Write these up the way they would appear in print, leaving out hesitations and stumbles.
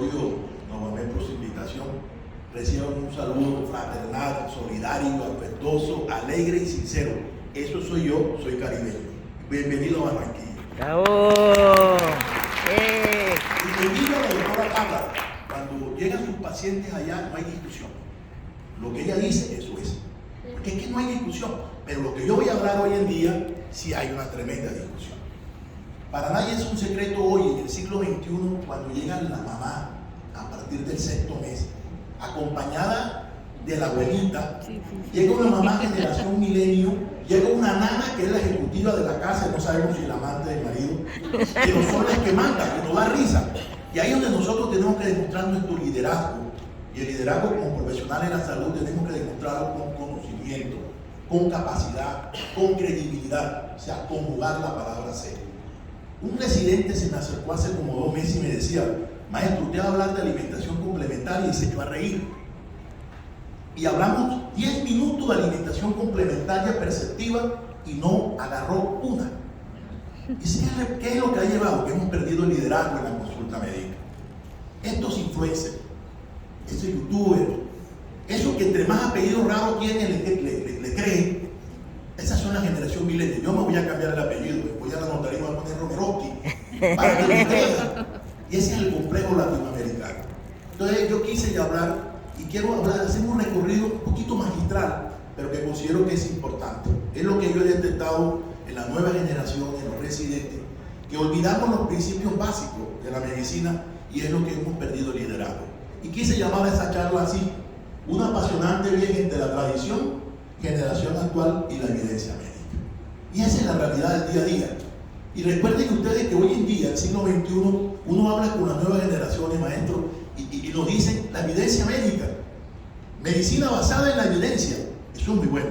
consultorio Novamé por su invitación. Reciban un saludo fraternal, solidario, afectuoso, alegre y sincero. Eso soy yo, soy caribeño. Bienvenido a Barranquilla. ¡Bravo! Y bienvenido a la doctora Carla. Cuando llegan sus pacientes allá no hay discusión. Lo que ella dice, eso es. Porque es que no hay discusión. Pero lo que yo voy a hablar hoy en día, sí hay una tremenda discusión. Para nadie es un secreto hoy, en el siglo XXI, cuando llega la mamá a partir del sexto mes, acompañada de la abuelita, llega una mamá generación milenio, llega una nana que es la ejecutiva de la casa, no sabemos si la amante del marido, que no son las que mandan, que nos da risa. Y ahí es donde nosotros tenemos que demostrar nuestro liderazgo. Y el liderazgo como profesionales de la salud tenemos que demostrarlo con conocimiento, con capacidad, con credibilidad, o sea, conjugar la palabra ser. Un residente se me acercó hace como 2 meses y me decía: maestro, usted va a hablar de alimentación complementaria y se va a reír. Y hablamos 10 minutos de alimentación complementaria perceptiva y no agarró una. ¿Y qué es lo que ha llevado? Que hemos perdido el liderazgo en la consulta médica. Estos influencers, ese youtuber, esos que entre más apellidos raros tienen le creen. Esas son la generación milenio. Yo me voy a cambiar el apellido, voy a la notaría y voy a poner Romerotti para que me crean. Y ese es el complejo latinoamericano. Entonces yo quise hablar y quiero hacer un recorrido un poquito magistral, pero que considero que es importante. Es lo que yo he detectado en la nueva generación, en los residentes, que olvidamos los principios básicos de la medicina y es lo que hemos perdido el liderazgo. Y quise llamar a esa charla así: un apasionante viaje entre la tradición, generación actual y la evidencia médica. Y esa es la realidad del día a día. Y recuerden ustedes que hoy en día, el siglo XXI, uno habla con las nuevas generaciones, maestros, y nos dicen la evidencia médica, medicina basada en la evidencia. Eso es muy bueno.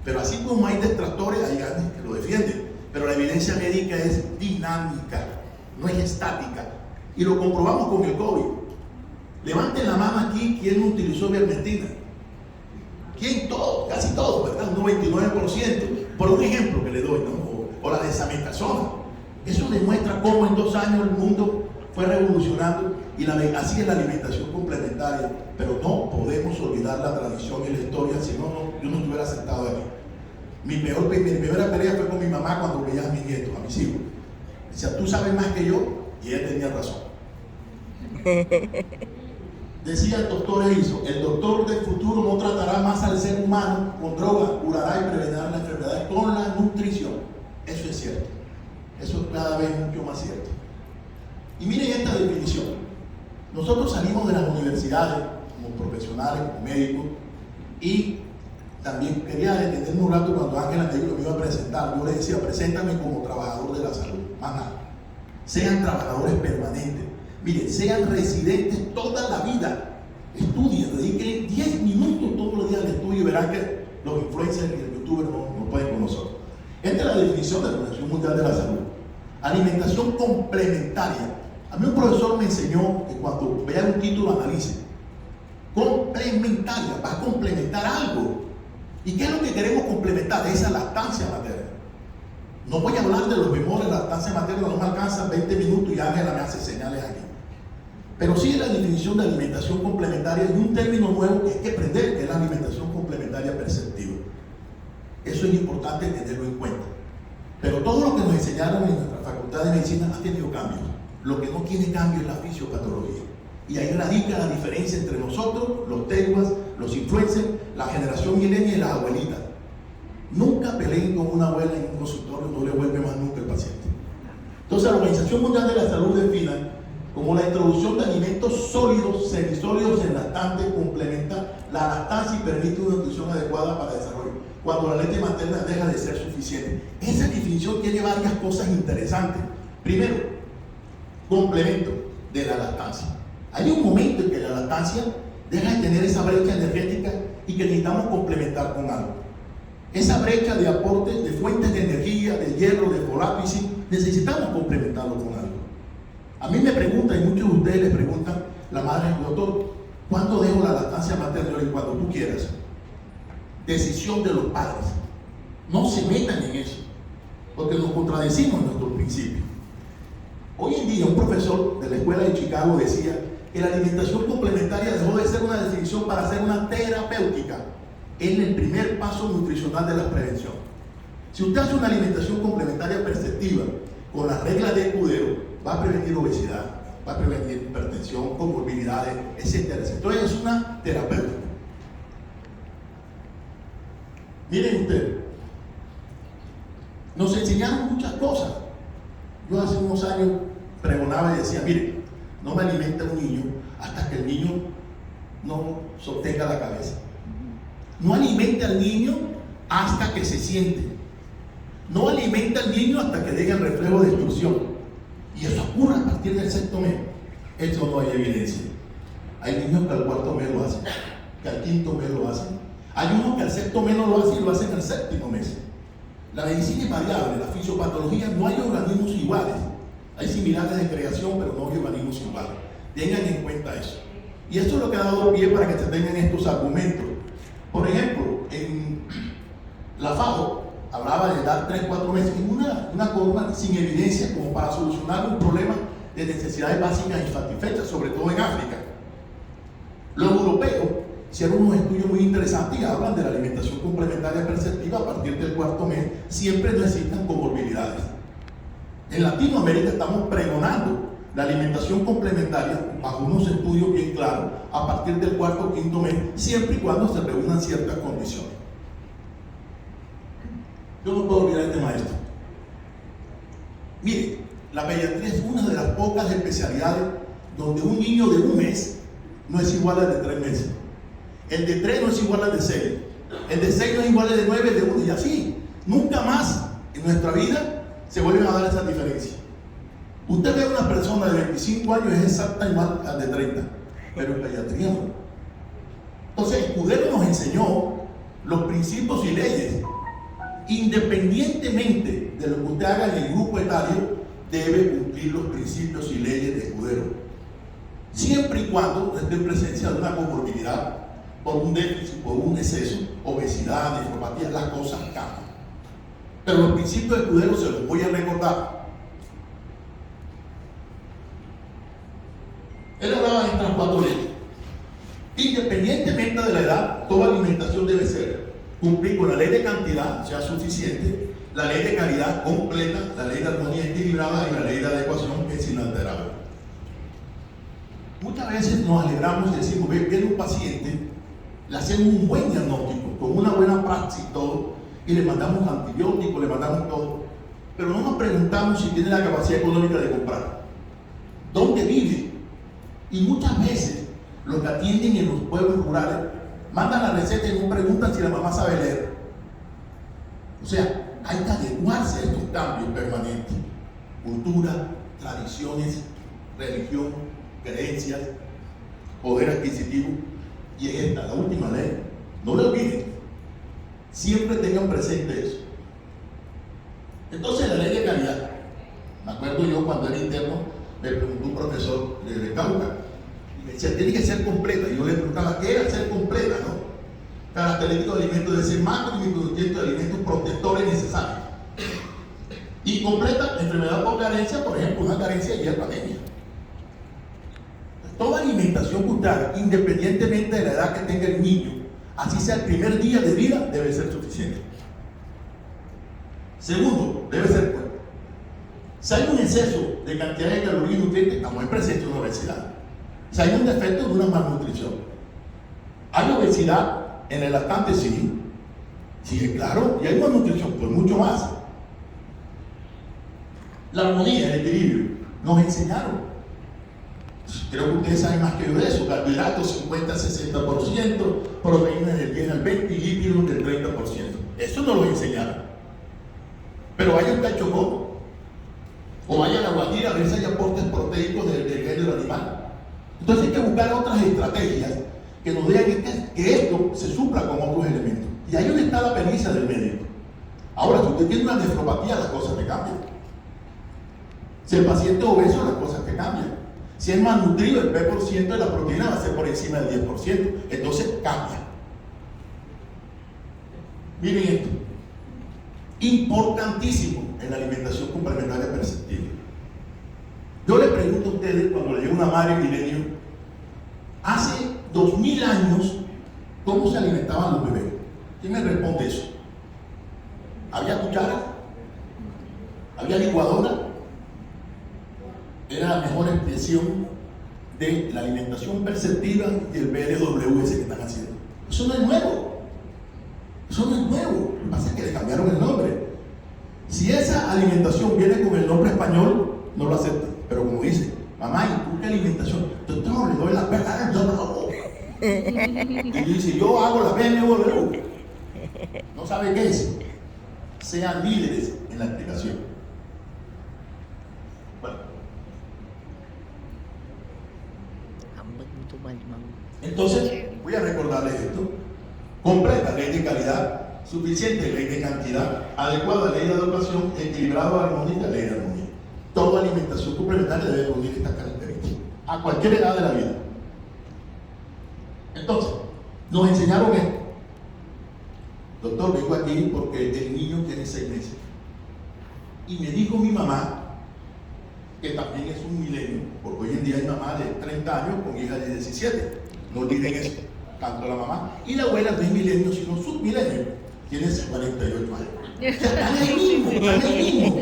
Pero así como hay detractores, hay grandes que lo defienden. Pero la evidencia médica es dinámica, no es estática. Y lo comprobamos con el COVID. Levanten la mano aquí, ¿quién utilizó ivermectina? ¿Quién? Todo, casi todo, ¿verdad? Un 99%. Por un ejemplo que le doy, ¿no? O la desametasona. Eso demuestra cómo en 2 años el mundo fue revolucionando y así es la alimentación complementaria. Pero no podemos olvidar la tradición y la historia, si no, yo no estuviera sentado aquí. Mi primera pelea fue con mi mamá cuando veía a mis nietos, a mis hijos. Decía: tú sabes más que yo, y ella tenía razón. Decía el doctor Erizo: el doctor del futuro no tratará más al ser humano con drogas, curará y prevenirá las enfermedades con la nutrición. Eso es cierto. Eso es cada vez mucho más cierto. Y miren esta definición. Nosotros salimos de las universidades como profesionales, como médicos, y también quería detenerme un rato cuando Ángela me dijo que me iba a presentar. Yo le decía: preséntame como trabajador de la salud, más nada. Sean trabajadores permanentes. Miren, sean residentes toda la vida. Estudien, dediquen 10 minutos todos los días al estudio y verán que los influencers y los youtubers no pueden con nosotros. Esta es la definición de la Organización Mundial de la Salud. Alimentación complementaria. A mí un profesor me enseñó que cuando vean un título analice. Complementaria, va a complementar algo. ¿Y qué es lo que queremos complementar? Esa lactancia materna. No voy a hablar de los memores, la lactancia materna no me alcanza 20 minutos y Ángela me hace señales aquí. Pero sí es la definición de alimentación complementaria y un término nuevo que hay que aprender, que es la alimentación complementaria perceptiva. Eso es importante tenerlo en cuenta. Pero todo lo que nos enseñaron en nuestra facultad de medicina ha tenido cambios. Lo que no tiene cambio es la fisiopatología. Y ahí radica la diferencia entre nosotros, los teguas, los influencers, la generación milenial y las abuelitas. Nunca peleen con una abuela en un consultorio, no le vuelve más nunca el paciente. Entonces la Organización Mundial de la Salud define como la introducción de alimentos sólidos, semisólidos en lactantes complementa la lactancia y permite una nutrición adecuada para el desarrollo, cuando la leche materna deja de ser suficiente. Esa definición tiene varias cosas interesantes. Primero, complemento de la lactancia. Hay un momento en que la lactancia deja de tener esa brecha energética y que necesitamos complementar con algo. Esa brecha de aporte de fuentes de energía, de hierro, de folato y zinc, necesitamos complementarlo con algo. A mí me preguntan, y muchos de ustedes les preguntan, la madre, doctor, ¿cuándo dejo la lactancia materna? Y cuando tú quieras. Decisión de los padres. No se metan en eso, porque nos contradecimos en nuestros principios. Hoy en día un profesor de la escuela de Chicago decía que la alimentación complementaria dejó de ser una definición para ser una terapéutica. Es el primer paso nutricional de la prevención. Si usted hace una alimentación complementaria perceptiva con las reglas de Escudero, va a prevenir obesidad, va a prevenir hipertensión, comorbilidades, etcétera, etcétera. Entonces es una terapéutica. Miren ustedes, nos enseñaron muchas cosas. Yo hace unos años pregonaba y decía, mire, no me alimenta un niño hasta que el niño no sostenga la cabeza. No alimenta al niño hasta que se siente. No alimenta al niño hasta que llegue el reflejo de extrusión. Y eso ocurre a partir del sexto mes. Eso no hay evidencia. Hay niños que al cuarto mes lo hacen, que al quinto mes lo hacen. Hay unos que al sexto mes no lo hacen y lo hacen al séptimo mes. La medicina es variable, la fisiopatología, no hay organismos iguales. Hay similares de creación, pero no hay organismos iguales. Tengan en cuenta eso. Y esto es lo que ha dado pie para que se tengan estos argumentos. Por ejemplo, en la FAO hablaba de dar 3-4 meses en una forma sin evidencia como para solucionar un problema de necesidades básicas insatisfechas, sobre todo en África. Los europeos hicieron unos estudios muy interesantes y hablan de la alimentación complementaria perceptiva a partir del cuarto mes, siempre no existan comorbilidades. En Latinoamérica estamos pregonando la alimentación complementaria bajo unos estudios bien claros a partir del cuarto o quinto mes, siempre y cuando se reúnan ciertas condiciones. Yo no puedo olvidar este maestro. Mire, la pediatría es una de las pocas especialidades donde un niño de un mes no es igual al de 3 meses. El de 3 no es igual al de 6. El de 6 no es igual al de 9, de 1 y así. Nunca más en nuestra vida se vuelven a dar esas diferencias. Usted ve a una persona de 25 años es exacta igual al de 30, pero en pediatría no. Entonces, Escudero nos enseñó los principios y leyes. Independientemente de lo que usted haga en el grupo etario, debe cumplir los principios y leyes de Escudero. Siempre y cuando esté en presencia de una comorbilidad, por un déficit, por un exceso, obesidad, nefropatía, las cosas cambian. Pero los principios de Escudero se los voy a recordar. Él hablaba de estas 4 leyes. Independientemente de la edad, toda alimentación debe ser cumplir con la ley de cantidad, sea suficiente, la ley de calidad completa, la ley de armonía equilibrada y la ley de adecuación que es inalterable. Muchas veces nos alegramos y decimos, viene un paciente, le hacemos un buen diagnóstico, con una buena praxis y todo, y le mandamos antibióticos, le mandamos todo, pero no nos preguntamos si tiene la capacidad económica de comprar, dónde vive. Y muchas veces los que atienden en los pueblos rurales mandan la receta y no preguntan si la mamá sabe leer. O sea, hay que adecuarse a estos cambios permanentes. Cultura, tradiciones, religión, creencias, poder adquisitivo. Y en esta, la última ley, no lo olviden, siempre tengan presente eso. Entonces, la ley de calidad. Me acuerdo yo cuando era interno, me preguntó un profesor de Cauca, y me decía, tiene que ser completa. Y yo le preguntaba, ¿qué era ser completa? ¿No? Características de alimentos, es decir, macro y micronutrientes de alimentos protectores necesarios. Y completa, enfermedad por carencia, por ejemplo, una carencia de hierro anemia. Toda alimentación que usted haga, independientemente de la edad que tenga el niño, así sea el primer día de vida, debe ser suficiente. Segundo, debe ser bueno. Si hay un exceso de cantidad de calorías y nutrientes, estamos en presencia de una obesidad. Si hay un defecto de una malnutrición. ¿Hay obesidad en el lactante? Sí. Sí, claro. Y hay malnutrición, pues mucho más. La armonía, el equilibrio, nos enseñaron. Creo que ustedes saben más que yo de eso. Carbohidratos 50-60%, proteínas del 10 al 20% y lípidos del 30%. Eso no lo enseñaron. Pero vaya un cachocón o vaya a la guajira a ver si hay aportes proteicos del género animal. Entonces hay que buscar otras estrategias que nos digan que esto se supla con otros elementos. Y ahí donde está la pericia del médico. Ahora, si usted tiene una nefropatía, las cosas te cambian. Si el paciente es obeso, las cosas te cambian. Si es malnutrido, el P% de la proteína va a ser por encima del 10%. Entonces cambia. Miren esto. Importantísimo en la alimentación complementaria perceptiva. Yo le pregunto a ustedes, cuando le llega una madre milenio, hace 2000 años, ¿cómo se alimentaban los bebés? ¿Quién me responde eso? ¿Había cuchara? ¿Había licuadora? Era la mejor expresión de la alimentación perceptiva y el BLWS que están haciendo. Eso no es nuevo. Eso no es nuevo. Lo que pasa es que le cambiaron el nombre. Si esa alimentación viene con el nombre español, no lo aceptan. Pero como dice, mamá, ¿y tú qué alimentación? Doctor, le doy la perra, yo no. Y dice, yo hago la BMW. ¿No sabe qué es? Sean líderes en la explicación. Bueno. Entonces, voy a recordarles esto. Completa ley de calidad, suficiente ley de cantidad, adecuada ley de educación, equilibrado, armónica, ley de armonía. Toda alimentación complementaria debe reunir estas características, a cualquier edad de la vida. Entonces, nos enseñaron esto. Doctor, vengo aquí porque el niño tiene 6 meses. Y me dijo mi mamá, que también es un milenio, porque hoy en día hay mamá de 30 años con hija de 17. No olviden eso, tanto la mamá. Y la abuela no es milenio, sino submilenio. Tiene 48 años. O sea, están ahí mismo, están ahí mismo.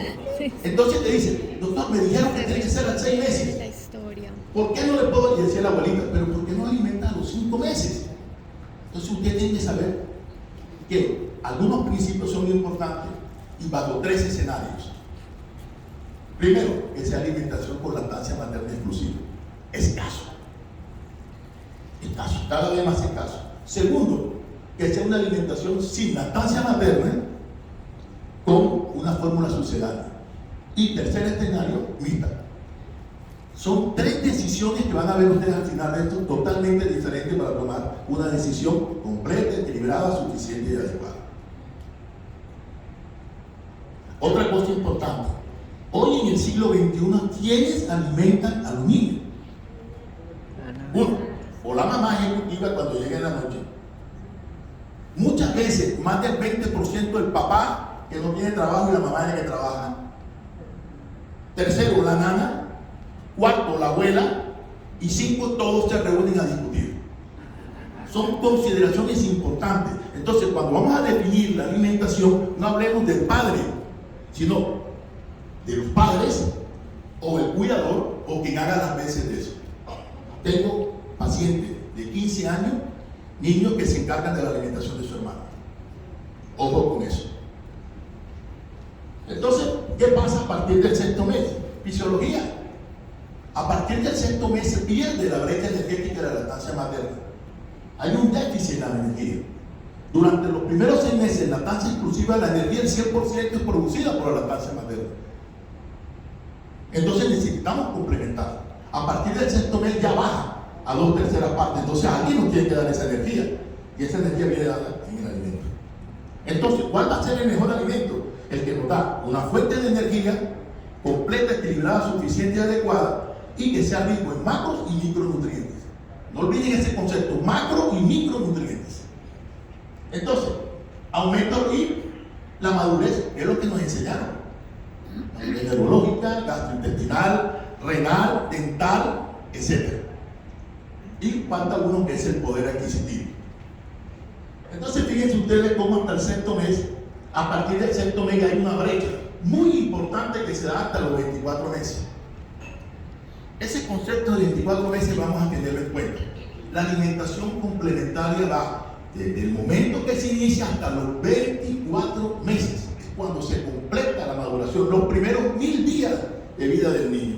Entonces te dicen, doctor, me dijeron que tiene que ser a 6 meses. La historia. ¿Por qué no le puedo decir a la abuelita? Pero ¿por qué no alimenta a los 5 meses? Entonces usted tiene que saber que algunos principios son importantes y bajo 3 escenarios. Primero, que sea alimentación por lactancia materna exclusiva. Escaso. Escaso, cada vez más escaso. Segundo, que sea una alimentación sin lactancia materna con una fórmula sucedánea. Y tercer escenario, mixta. Son 3 decisiones que van a ver ustedes al final de esto, totalmente diferentes para tomar una decisión completa, equilibrada, suficiente y adecuada. Otra cosa importante, hoy en el siglo XXI, ¿quiénes alimentan a los niños? Uno, o la mamá ejecutiva cuando llega en la noche. Muchas veces, más del 20% del papá que no tiene trabajo y la mamá es la que trabaja. Tercero, la nana. Cuarto, la abuela. Y 5, todos se reúnen a discutir. Son consideraciones importantes. Entonces, cuando vamos a definir la alimentación, no hablemos del padre, sino de los padres o el cuidador o quien haga las veces de eso. Tengo pacientes de 15 años, niños que se encargan de la alimentación de su hermano. Ojo con eso. Entonces, ¿qué pasa a partir del 6º mes? Fisiología. A partir del 6º mes se pierde la brecha energética de la lactancia materna. Hay un déficit en la energía. Durante los primeros 6 meses en lactancia exclusiva, la energía del 100% es producida por la lactancia materna. Entonces necesitamos complementar. A partir del 6º mes ya baja a 2/3 partes. Entonces alguien nos tiene que dar esa energía. Y esa energía viene dada en el alimento. Entonces, ¿cuál va a ser el mejor alimento? El que nos da una fuente de energía completa, equilibrada, suficiente y adecuada, y que sea rico en macros y micronutrientes. No olviden ese concepto, macro y micronutrientes. Entonces, aumenta la madurez, que es lo que nos enseñaron. Madurez neurológica, gastrointestinal, renal, dental, etc. Y falta uno que es el poder adquisitivo. Entonces, fíjense ustedes cómo hasta el 6º mes, a partir del 6º mes hay una brecha muy importante que se da hasta los 24 meses. Ese concepto de 24 meses vamos a tenerlo en cuenta. La alimentación complementaria va desde el momento que se inicia hasta los 24 meses. Es cuando se completa la maduración, los primeros 1000 días de vida del niño.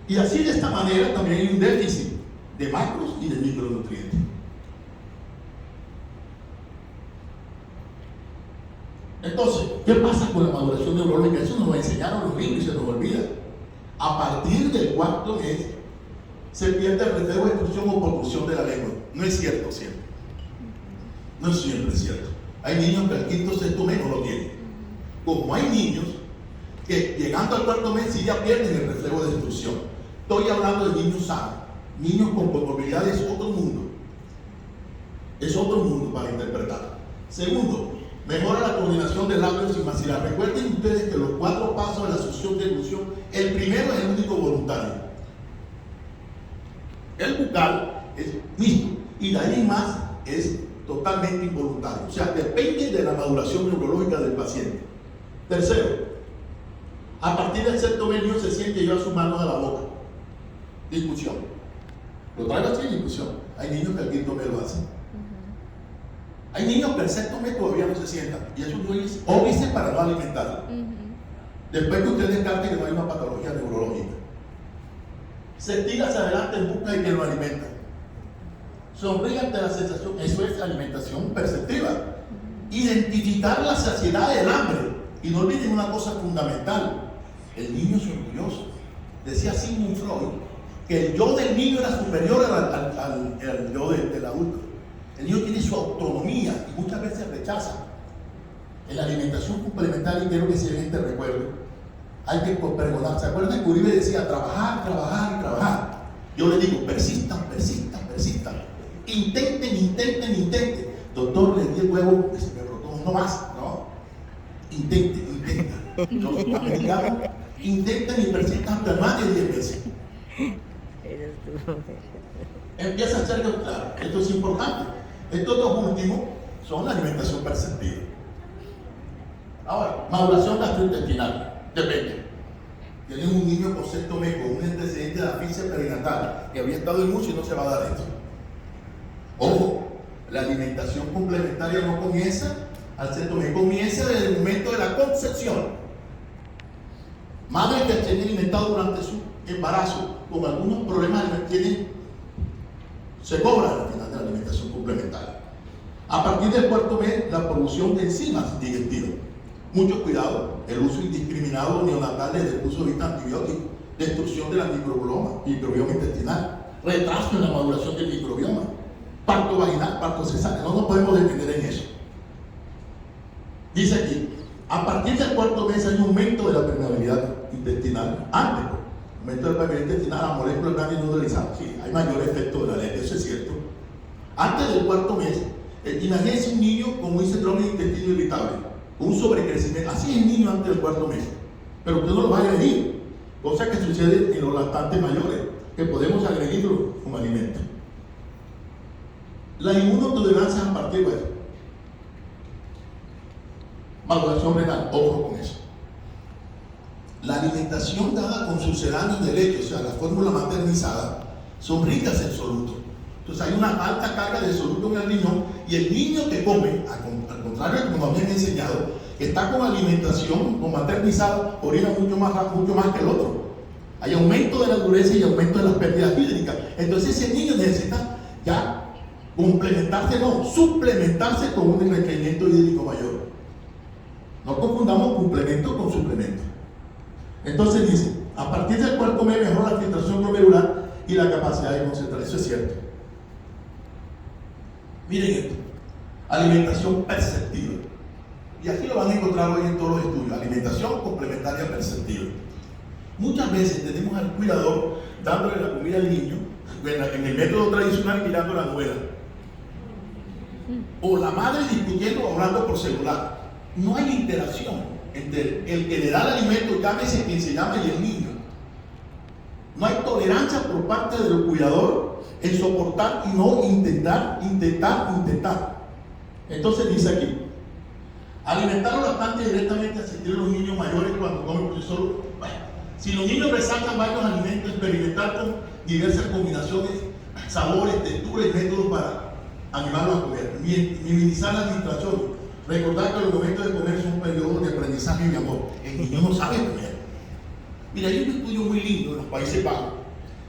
Y así de esta manera también hay un déficit de macros y de micronutrientes. Entonces, ¿qué pasa con la maduración neurológica? Eso nos lo enseñaron los libros y se nos olvida. A partir del 4º mes se pierde el reflejo de expulsión o propulsión de la lengua. No es cierto siempre. No es siempre cierto. Hay niños que al 5º o 6º mes no lo tienen. Como hay niños que llegando al 4º mes sí ya pierden el reflejo de expulsión. Estoy hablando de niños sanos. Niños con comorbilidad es otro mundo. Es otro mundo para interpretar. Segundo, Mejora la coordinación de labios y maxilar. Recuerden ustedes que los 4 pasos de la succión de deglución, el primero es el único voluntario. El bucal es mixto y de ahí en más es totalmente involuntario. O sea, depende de la maduración neurológica del paciente. Tercero, a partir del sexto mes el niño se siente llevar sus manos a la boca. Discusión. Lo traigo así en discusión. Hay niños que al quinto mes lo hacen. Hay niños que al sexto mes todavía no se sientan. Y eso no es óbice para no alimentarlo. Después que usted descarte que no hay una patología neurológica. Se tira hacia adelante en busca de que lo alimenta. Sonríe ante la sensación. Eso es alimentación perceptiva. Identificar la saciedad del hambre. Y no olviden una cosa fundamental. El niño es orgulloso. Decía Sigmund Freud que el yo del niño era superior al yo del adulto. El niño tiene su autonomía y muchas veces rechaza. En la alimentación complementaria, y quiero que se este recuerdo, hay que pregonar. ¿Se acuerdan que Uribe decía trabajar, trabajar y trabajar? Yo le digo, persistan, persistan, persistan. Intenten, intenten, intenten. Doctor, le di el huevo, se me brotó, no más, ¿no? Intenten, intenten. Los americanos intentan y persistan por más de 10 veces. Empieza a ser claro, esto es importante. Estos dos últimos son la alimentación perceptiva. Ahora, maduración gastrointestinal, depende. Tienen un niño con sexto mes con un antecedente de asfixia perinatal que había estado en mucho y no se va a dar esto. Ojo, la alimentación complementaria no comienza al sexto mes, comienza desde el momento de la concepción. Madres que se han alimentado durante su embarazo con algunos problemas se cobran al final de la alimentación complementaria. A partir del cuarto mes, la producción de enzimas digestivas. Mucho cuidado, el uso indiscriminado neonatal desde el uso de antibióticos, destrucción de la microbioma intestinal, retraso en la maduración del microbioma, parto vaginal, parto cesáreo. No nos podemos detener en eso. Dice aquí, a partir del cuarto mes hay un aumento de la permeabilidad intestinal. Antes, aumento de la permeabilidad intestinal a moléculas grandes no utilizadas. Sí, hay mayor efecto de la leche, eso es cierto. Antes del cuarto mes, imagínense un niño con un síndrome de intestino irritable, con un sobrecrecimiento. Así es el niño antes del cuarto mes. Pero usted no lo va a agredir. Cosa que sucede en los lactantes mayores, que podemos agredirlo como alimento. La inmunotolerancia a partir de eso. Maduración renal, ojo con eso. La alimentación dada con sucedáneos de leche, o sea, la fórmula maternizada, son ricas en soluto. Entonces hay una alta carga de soluto en el riñón y el niño que come, al contrario de como nos habían enseñado, que está con alimentación con maternizada, orina mucho más que el otro. Hay aumento de la dureza y aumento de las pérdidas hídricas. Entonces ese niño necesita ya complementarse, no, suplementarse con un requerimiento hídrico mayor. No confundamos complemento con suplemento. Entonces dice, a partir del cuarto mes mejora la filtración glomerular y la capacidad de concentrar. Eso es cierto. Miren esto, alimentación perceptiva. Y aquí lo van a encontrar hoy en todos los estudios, alimentación complementaria perceptiva. Muchas veces tenemos al cuidador dándole la comida al niño en el método tradicional y mirando la novela. O la madre discutiendo o hablando por celular. No hay interacción entre el que le da el alimento, llámese quien se llama, y el niño. No hay tolerancia por parte del cuidador en soportar y no intentar. Entonces dice aquí, alimentar a los lactantes directamente, asistir a los niños mayores cuando comen por sí solos. Bueno, si los niños resaltan varios alimentos, experimentar con diversas combinaciones, sabores, texturas y métodos para animarlos a comer. Minimizar la administración. Recordar que los momentos de comer son un periodo de aprendizaje y de amor. El niño no sabe comer. Mira, hay un estudio muy lindo en los Países Bajos,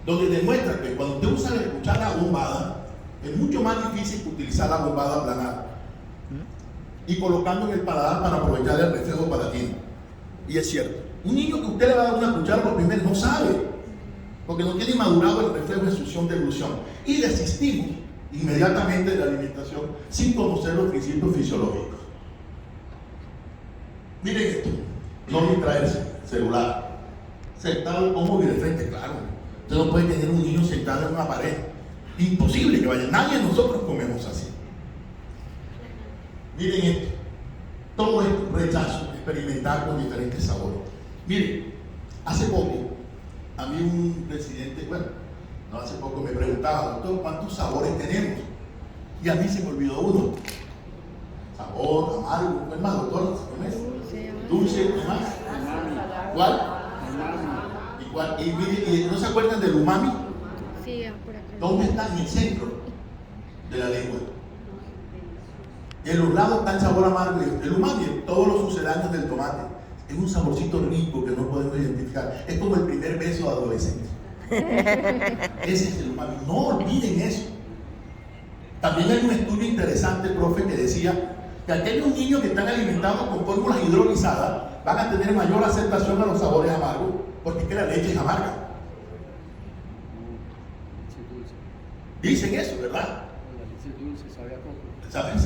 donde demuestra que cuando usted usa la cuchara bombada, es mucho más difícil que utilizar la bombada aplanada. Y colocando en el paladar para aprovechar el reflejo palatino. Y es cierto. Un niño que usted le va a dar una cuchara por primero no sabe, porque no tiene madurado el reflejo de succión de evolución. Y desistimos inmediatamente de la alimentación sin conocer los principios fisiológicos. Miren esto, no distraerse, celular, sentado cómodo y de frente, claro. Usted no puede tener un niño sentado en una pared. Imposible que vaya, nadie de nosotros comemos así. Miren esto, todo es rechazo, experimentar con diferentes sabores. Miren, hace poco, a mí un presidente, bueno, no hace poco me preguntaba, doctor, ¿cuántos sabores tenemos? Y a mí se me olvidó uno. Sabor, amargo, ¿cuál más, doctor? ¿Cómo es? Dulce, ¿qué más? ¿Cuál? ¿Y cuál? ¿Y no se acuerdan del umami? Sí, por acá. ¿Dónde está? En el centro de la lengua. En los lados está el sabor amargo. El umami, todos los sucedáneos del tomate. Es un saborcito rico que no podemos identificar. Es como el primer beso de adolescente. Ese es el umami. No olviden eso. También hay un estudio interesante, profe, que decía que aquellos niños que están alimentados con fórmulas hidrolizadas van a tener mayor aceptación a los sabores amargos, porque es que la leche es amarga. Dicen eso, ¿verdad? La leche dulce sabe a poco. ¿Sabes?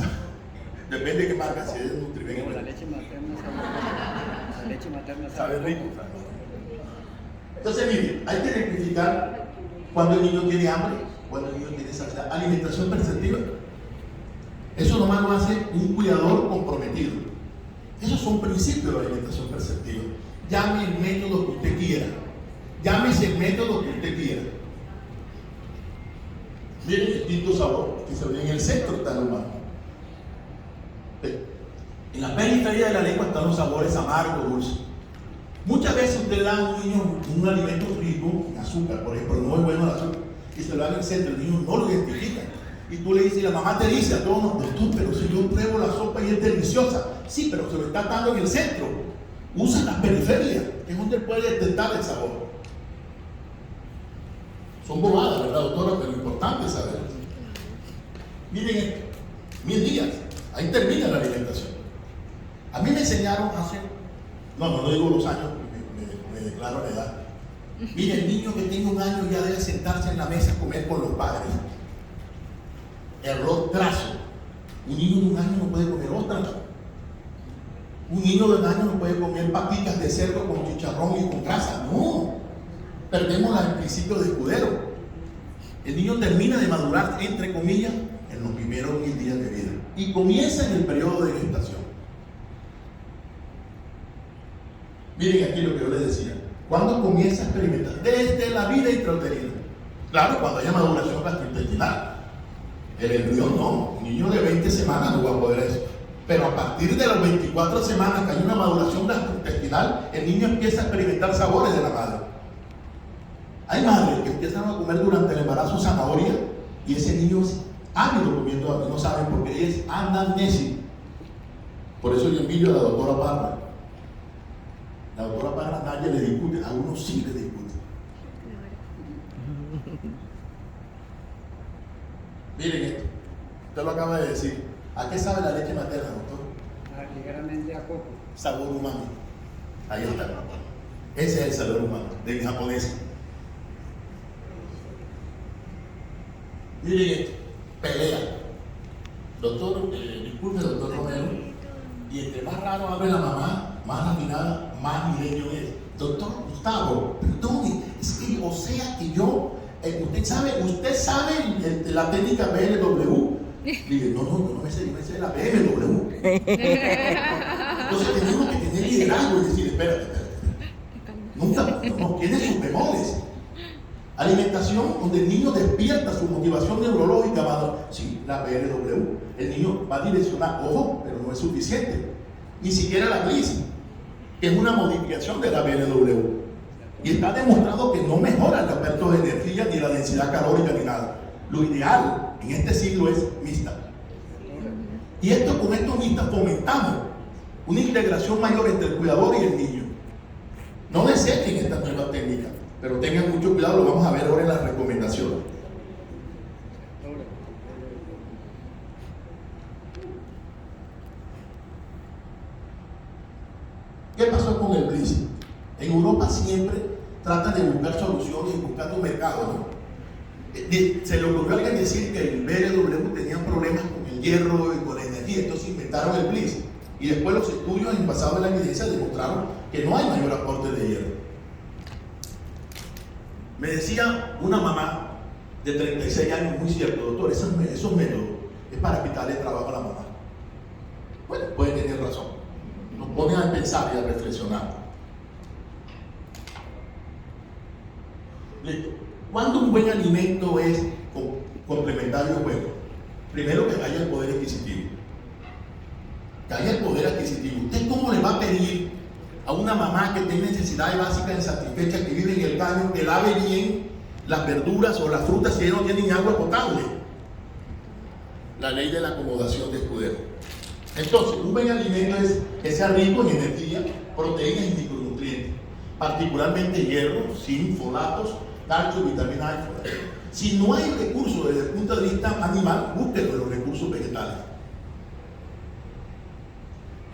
Depende de qué marca, si es Nutriben. La leche materna sabe. La leche materna Sabe rico. Entonces, miren, hay que identificar cuando el niño tiene hambre, cuando el niño tiene saciedad. Alimentación perceptiva. Eso nomás lo hace un cuidador comprometido. Esos son principios de la alimentación perceptiva. Llame el método que usted quiera. Llámese el método que usted quiera. Miren el distinto sabor que se ve en el centro está el humano. En la periferia de la lengua están los sabores amargos, dulces. Muchas veces usted le da a un niño un alimento rico en azúcar, por ejemplo, no es bueno el azúcar, y se lo da en el centro, el niño no lo identifica. Y tú le dices, y la mamá te dice a todos, doctor, pero si yo pruebo la sopa y es deliciosa. Sí, pero se lo está dando en el centro. Usa las periferias, que es donde puede detectar el sabor. Son bobadas, ¿verdad, doctora? Pero importante saber. Miren esto, 1000 días, ahí termina la alimentación. A mí me enseñaron hace, no digo los años, me declaro la edad. Mire, el niño que tiene 1 año ya debe sentarse en la mesa a comer con los padres. Error trazo. Un niño de 1 año no puede comer ostras. Un niño de 1 año no puede comer papitas de cerdo con chicharrón y con grasa. No. Perdemos el principio de escudero. El niño termina de madurar, entre comillas, en los primeros 1000 días de vida. Y comienza en el periodo de gestación. Miren aquí lo que yo les decía. ¿Cuándo comienza a experimentar? Desde la vida intrauterina. Claro, cuando haya maduración gastrointestinal. El embrión no, un niño de 20 semanas no va a poder eso. Pero a partir de las 24 semanas que hay una maduración gastrointestinal, el niño empieza a experimentar sabores de la madre. Hay madres que empiezan a comer durante el embarazo zanahoria y ese niño es ávido comiendo, no saben por qué es anamnesis. Por eso yo envidio a la doctora Parra. La doctora Parra a nadie le discute, a uno sí le discute. Miren esto, usted lo acaba de decir. ¿A qué sabe la leche materna, doctor? Ligeramente a coco. Sabor humano. Ahí está. Ese es el sabor humano, del japonés. Miren esto, pelea. Doctor, disculpe, doctor Romero. Y entre más raro hable la mamá, más afinada, más milenio es. Doctor Gustavo, perdone, es que, o sea que yo, usted sabe la técnica BLW. Dije, no me sé la BMW. Entonces tenemos que tener liderazgo y decir, espérate. Nunca, no, tiene sus bemoles. Alimentación donde el niño despierta su motivación neurológica. Sí, la BLW. El niño va a direccionar, ojo, pero no es suficiente. Ni siquiera la GLIS, que es una modificación de la BLW. Y está demostrado que no mejora el aspecto de energía, ni la densidad calórica, ni nada. Lo ideal en este siglo es mixta. Y con esto mixta fomentamos una integración mayor entre el cuidador y el niño. No desechen esta nueva técnica, pero tengan mucho cuidado, lo vamos a ver ahora en las recomendaciones. ¿Qué pasó con el Bliss? En Europa siempre tratan de buscar soluciones y buscar un mercado, ¿no? Se le ocurrió a alguien decir que el BLW tenía problemas con el hierro y con la energía, entonces inventaron el Bliss. Y después los estudios en basado en la evidencia demostraron que no hay mayor aporte de hierro. Me decía una mamá de 36 años, muy cierto, doctor, esos métodos es para quitarle trabajo a la mamá. Bueno, puede tener razón. nos ponen a pensar y a reflexionar. Listo. ¿Cuándo un buen alimento es complementario bueno? Primero, que haya el poder adquisitivo. Que haya el poder adquisitivo. ¿Usted cómo le va a pedir a una mamá que tiene necesidades básicas insatisfechas, que vive en el caño, que lave bien las verduras o las frutas si ella no tiene ni agua potable? La ley de la acomodación de Escudero. Entonces, un buen alimento es que sea rico en energía, proteínas y micronutrientes, particularmente hierro, zinc, folatos, calcio, vitamina A y folato. Si no hay recursos desde el punto de vista animal, búsquenlo en los recursos vegetales.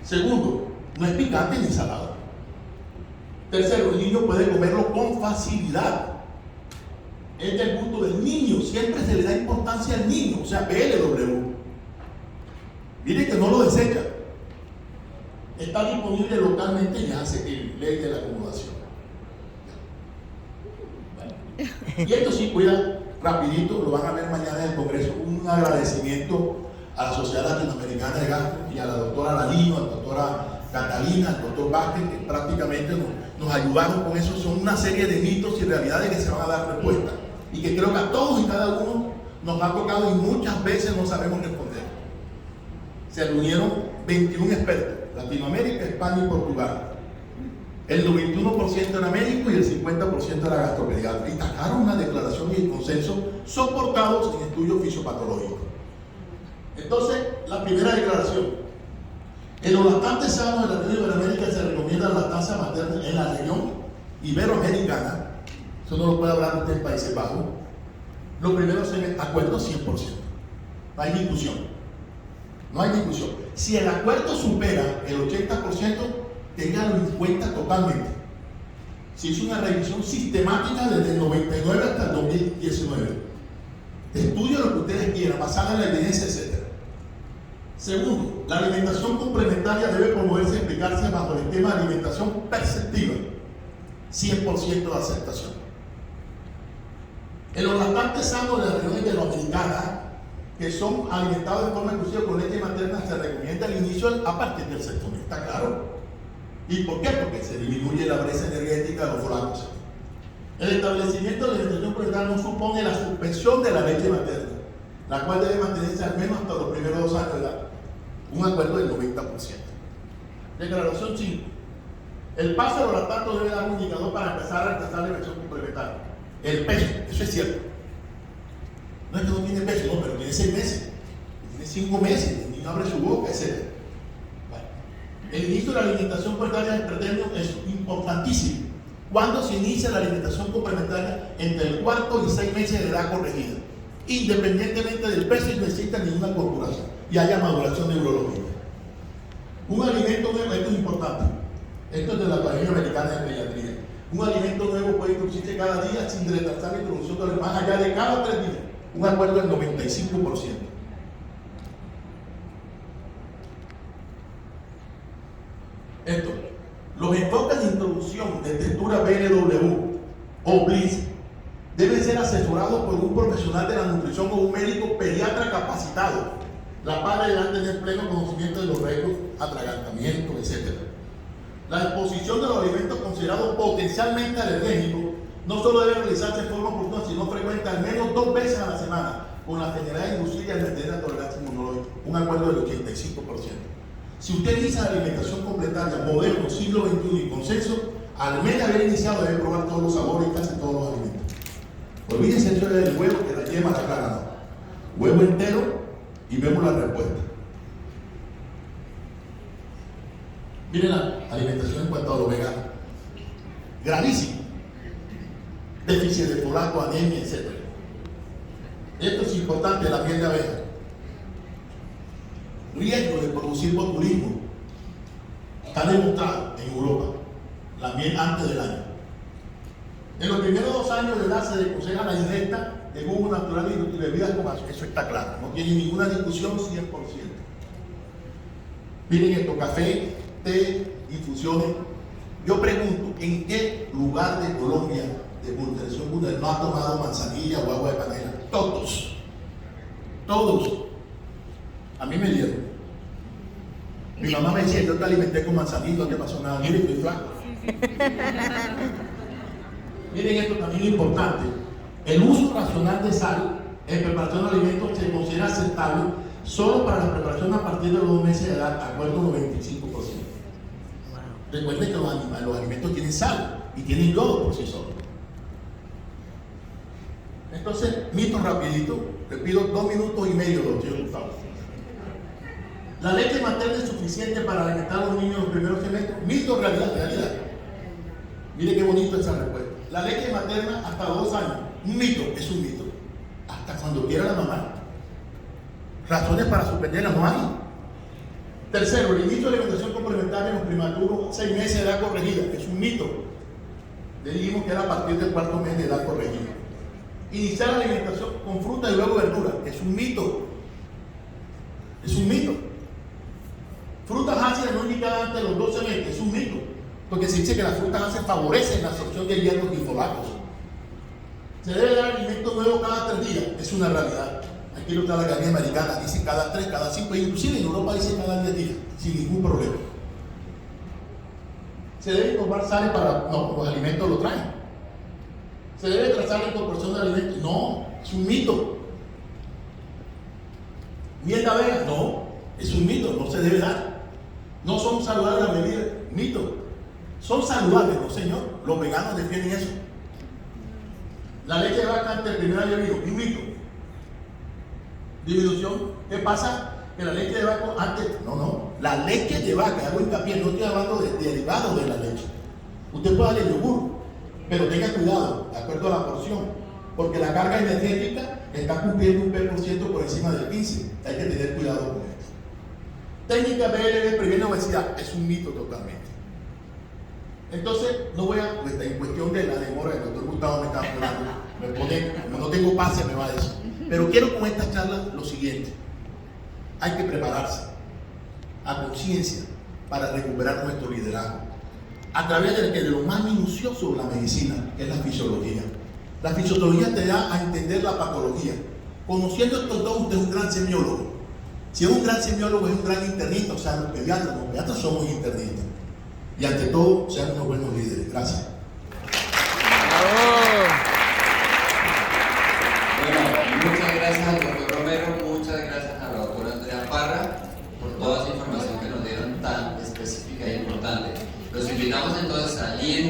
Segundo, no es picante ni salado. Tercero, el niño puede comerlo con facilidad. Es del gusto del niño, siempre se le da importancia al niño, o sea, BLW. Miren que no lo desecha. Está disponible localmente y hace ley de la acomodación. Bueno. Y esto sí, cuida rapidito, lo van a ver mañana en el Congreso, un agradecimiento a la Sociedad Latinoamericana de Gastro y a la doctora Lalino, a la doctora Catalina, al doctor Vázquez, que prácticamente nos ayudaron con eso. Son una serie de mitos y realidades que se van a dar respuesta y que creo que a todos y cada uno nos ha tocado y muchas veces no sabemos responder. Se reunieron 21 expertos, Latinoamérica, España y Portugal. El 91% era médico y el 50% era gastropediatra. Y sacaron una declaración y el consenso soportados en estudios fisiopatológicos. Entonces, la primera declaración: en los lactantes sanos de la región iberoamérica se recomienda la lactancia materna en la región iberoamericana. Eso no lo puede hablar usted en Países Bajos. Lo primero es el acuerdo 100%. No hay discusión. No hay discusión. Si el acuerdo supera el 80%, ténganlo en cuenta totalmente. Se hizo una revisión sistemática desde el 99 hasta el 2019. Estudio lo que ustedes quieran, basada en la evidencia, etc. Segundo, la alimentación complementaria debe promoverse y explicarse bajo el esquema de alimentación perceptiva. 100% de aceptación. En los lactantes sanos de la región iberoamericana, que son alimentados de forma exclusiva con leche materna, se recomienda el inicio a partir del sexto mes. ¿Está claro? ¿Y por qué? Porque se disminuye la brecha energética de los folatos. El establecimiento de la alimentación complementaria no supone la suspensión de la leche materna, la cual debe mantenerse al menos hasta los primeros 2 años de edad. Un acuerdo del 90%. Declaración 5. El paso de los lactatos debe dar un indicador para empezar a reemplazar la alimentación complementaria. El peso, eso es cierto. No es que no tiene peso, no, pero tiene 6 meses, tiene 5 meses, el niño abre su boca, etc. Bueno, el inicio de la alimentación complementaria del preterno es importantísimo. ¿Cuándo se inicia la alimentación complementaria? Entre el 4 y 6 meses de edad corregida, independientemente del peso, y no exista ninguna corporación y haya maduración neurológica. Un alimento nuevo, esto es importante, esto es de la Academia Americana de Pediatría. Un alimento nuevo puede introducirse cada día sin retrasar la introducción de los más allá de cada 3 días. Un acuerdo del 95%. Esto, los enfoques de introducción de textura BLW o BLIS deben ser asesorados por un profesional de la nutrición o un médico pediatra capacitado. La padre debe tener pleno conocimiento de los riesgos, atragantamiento, etc. La exposición de los alimentos considerados potencialmente alergénicos no solo debe realizarse de forma oportuna, sino frecuente, al menos 2 veces a la semana, con la finalidad de inducir y mantener la tolerancia inmunológica. Un acuerdo del 85%. Si usted inicia la alimentación complementaria moderno, siglo XXI y consenso, al mes de haber iniciado debe probar todos los sabores y casi todos los alimentos. Olvídense eso del huevo, que la yema la clara no. Huevo entero y vemos la respuesta. Miren la alimentación en cuanto a lo vegano. Gravísimo. Déficit de folato, anemia, etc. Esto es importante, la miel de abeja. Riesgo de producir botulismo. Está demostrado en Europa. La miel antes del año. En los primeros 2 años de edad se aconseja la ingesta de jugo natural y bebidas con azúcar. Eso está claro. No tiene ninguna discusión, 100%. Miren esto: café, té, infusiones. Yo pregunto, ¿en qué lugar de Colombia de nutrición no ha tomado manzanilla o agua de panela? Todos. Todos. A mí me dieron. Mi mamá me me decir, yo te alimenté con manzanito, no te pasó nada, miren, estoy flaco. Miren, esto también es importante. El uso racional de sal en preparación de alimentos se considera aceptable solo para la preparación a partir de los 2 meses de edad, de acuerdo al 95%. Recuerden que los alimentos tienen sal y tienen yodo por sí solos. Entonces, mito rapidito, le pido 2 minutos y medio, doctor Gustavo. ¿La leche materna es suficiente para alimentar a los niños en los primeros semestres? Mito o realidad, realidad. Mire qué bonito esa respuesta. La leche materna hasta 2 años. Un mito, es un mito. Hasta cuando quiera la mamá. Razones para suspenderla no hay. Tercero, el inicio de la alimentación complementaria en los prematuros 6 meses de edad corregida. Es un mito. Le dijimos que era a partir del 4º mes de edad corregida. Iniciar la alimentación con fruta y luego verdura. Es un mito. Es un mito. Frutas ácidas no indicadas antes de los 12 meses. Es un mito. Porque se dice que las frutas ácidas favorecen la absorción de hierros y folatos. Se debe dar alimento nuevo cada 3 días. Es una realidad. Aquí lo está la Academia Americana. Dice cada 3, cada 5. Inclusive en Europa dice cada 10 días. Sin ningún problema. Se debe tomar sales para... No, los alimentos lo traen. ¿Se debe trazar la incorporación de alimentos? No, es un mito. ¿Miel de abeja? No, es un mito, no se debe dar. No son saludables las bebidas, mito. Son saludables, no señor, los veganos defienden eso. La leche de vaca antes del primer año de vida, un mito. Disminución, ¿qué pasa? Que la leche de vaca antes, no, la leche de vaca, hago hincapié, no estoy hablando de derivados de la leche. Usted puede darle yogur, pero tenga cuidado, de acuerdo a la porción, porque la carga energética está cumpliendo un P% por encima del 15%. Hay que tener cuidado con esto. Técnica BLB previene obesidad, es un mito totalmente. Entonces, no voy a, pues, en cuestión de la demora, el doctor Gustavo me está hablando, me pone, como no tengo pase, me va a decir. Pero quiero con esta charla lo siguiente: hay que prepararse a conciencia para recuperar nuestro liderazgo a través de lo más minucioso de la medicina, que es la fisiología. La fisiología te da a entender la patología. Conociendo estos dos, usted es un gran semiólogo. Si es un gran semiólogo, es un gran internista, o sea, los pediatras somos internistas. Y ante todo, sean unos buenos líderes. Gracias. Bueno, muchas gracias al doctor Romero, muchas gracias a la doctora Andrea Parra por toda esa información que nos dieron tan específica e importante. Los invitamos entonces saliendo.